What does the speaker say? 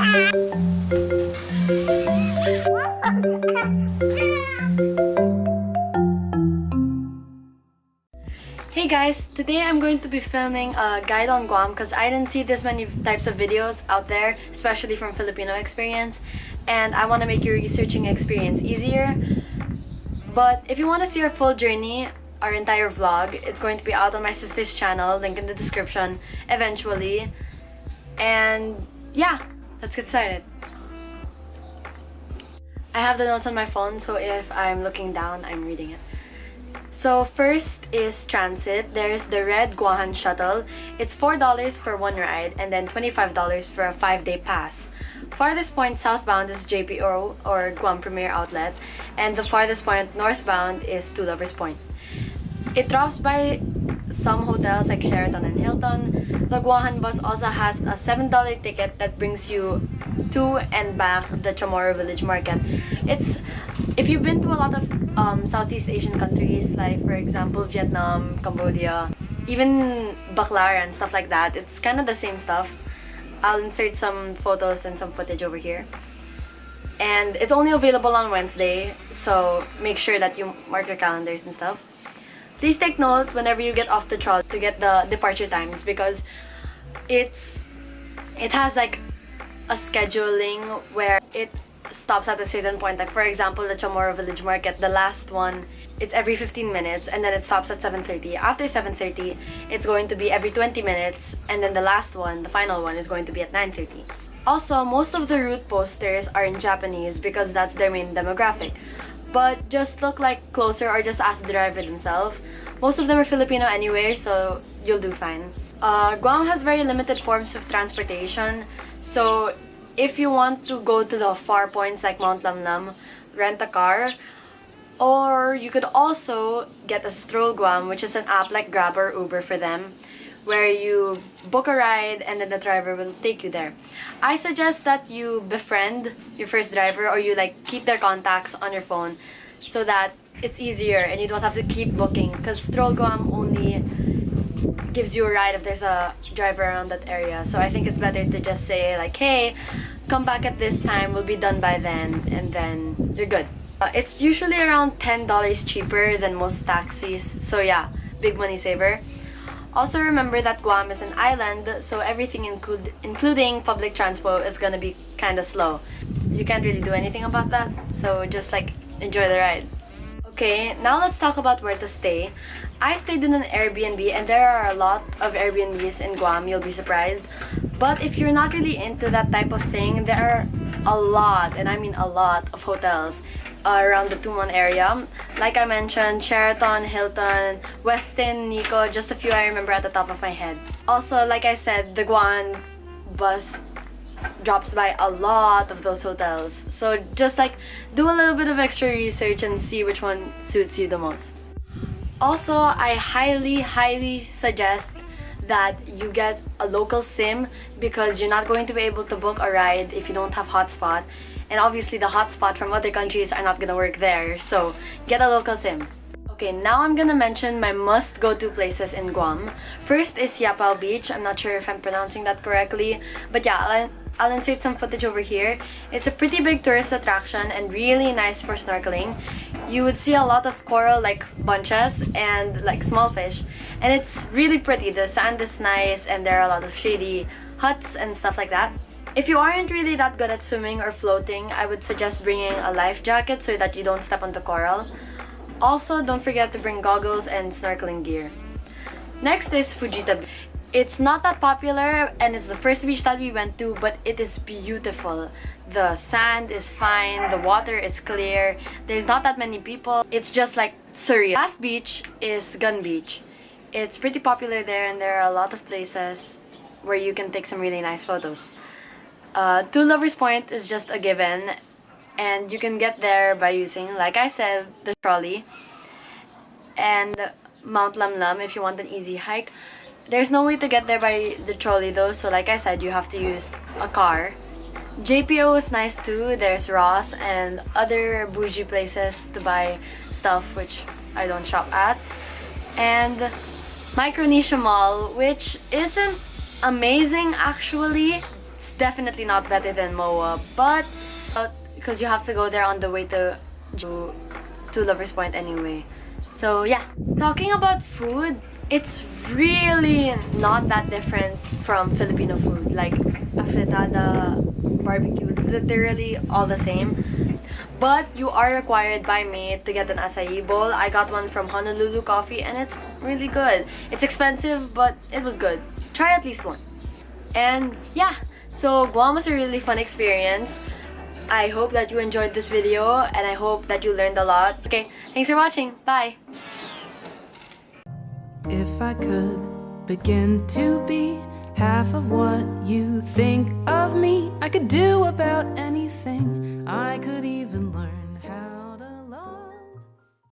Hey guys, today I'm going to be filming a guide on Guam because I didn't see this many types of videos out there, especially from Filipino experience, and I want to make your researching experience easier. But if you want to see our full journey, our entire vlog, it's going to be out on my sister's channel, link in the description eventually. And yeah, let's get started. I have the notes on my phone, so if I'm looking down, I'm reading it. So first is transit. There's the red Guam shuttle. It's $4 for one ride and then $25 for a 5-day pass. Farthest point southbound is JPO or Guam Premier Outlet, and the farthest point northbound is Two Lovers Point. It drops by some hotels like Sheraton and Hilton. The Guam bus also has a $7 ticket that brings you to and back the Chamorro Village Market. If you've been to a lot of Southeast Asian countries, like for example Vietnam, Cambodia, even Baclaran and stuff like that, it's kind of the same stuff. I'll insert some photos and some footage over here. And it's only available on Wednesday, so make sure that you mark your calendars and stuff. Please take note whenever you get off the trolley to get the departure times, because it has like a scheduling where it stops at a certain point. Like for example, the Chamorro Village Market, the last one, it's every 15 minutes and then it stops at 7:30. After 7:30, it's going to be every 20 minutes, and then the last one, the final one, is going to be at 9:30. Also, most of the route posters are in Japanese because that's their main demographic. But just look like closer or just ask the driver themselves. Most of them are Filipino anyway, so you'll do fine. Guam has very limited forms of transportation, so if you want to go to the far points like Mount Lamlam, rent a car. Or you could also get a Stroll Guam, which is an app like Grab or Uber for them, where you book a ride and then the driver will take you there. I suggest that you befriend your first driver, or you like keep their contacts on your phone so that it's easier and you don't have to keep booking, because Stroll Guam only gives you a ride if there's a driver around that area. So I think it's better to just say like, hey, come back at this time, we'll be done by then, and then you're good. It's usually around $10 cheaper than most taxis, so yeah, big money saver. Also remember that Guam is an island, so everything including public transport is gonna be kinda slow. You can't really do anything about that, so just like enjoy the ride. Okay, now let's talk about where to stay. I stayed in an Airbnb, and there are a lot of Airbnbs in Guam, you'll be surprised. But if you're not really into that type of thing, there are a lot, and I mean a lot, of hotels around the Tumon area. Like I mentioned, Sheraton, Hilton, Westin, Nico, just a few I remember at the top of my head. Also, like I said, the Guam bus drops by a lot of those hotels. So just like do a little bit of extra research and see which one suits you the most. Also, I highly suggest that you get a local SIM, because you're not going to be able to book a ride if you don't have hotspot. And obviously the hotspot from other countries are not gonna work there, so get a local SIM. Okay, now I'm gonna mention my must-go-to places in Guam. First is Yapao Beach. I'm not sure if I'm pronouncing that correctly, but yeah, I'll insert some footage over here. It's a pretty big tourist attraction and really nice for snorkeling. You would see a lot of coral like bunches and like small fish, and it's really pretty. The sand is nice and there are a lot of shady huts and stuff like that. If you aren't really that good at swimming or floating, I would suggest bringing a life jacket so that you don't step on the coral. Also, don't forget to bring goggles and snorkeling gear. Next is Fujita. It's not that popular and it's the first beach that we went to, but it is beautiful. The sand is fine, the water is clear, there's not that many people, it's just like surreal. Last beach is Gun Beach. It's pretty popular there, and there are a lot of places where you can take some really nice photos. Two Lovers Point is just a given, and you can get there by using, like I said, the trolley. And Mount Lamlam if you want an easy hike. There's no way to get there by the trolley though, so like I said, you have to use a car. JPO is nice too. There's Ross and other bougie places to buy stuff which I don't shop at. And Micronesia Mall, which isn't amazing actually. definitely not better than MOA, but because you have to go there on the way to Lovers Point anyway. So yeah, talking about food, it's really not that different from Filipino food. Like afritada, barbecue, it's literally all the same. But you are required by me to get an acai bowl. I got one from Honolulu Coffee and it's really good. It's expensive, but it was good. Try at least one. And yeah, so Guam was a really fun experience. I hope that you enjoyed this video and I hope that you learned a lot. Okay, thanks for watching. Bye! If I could begin to be half of what you think of me, I could do about anything.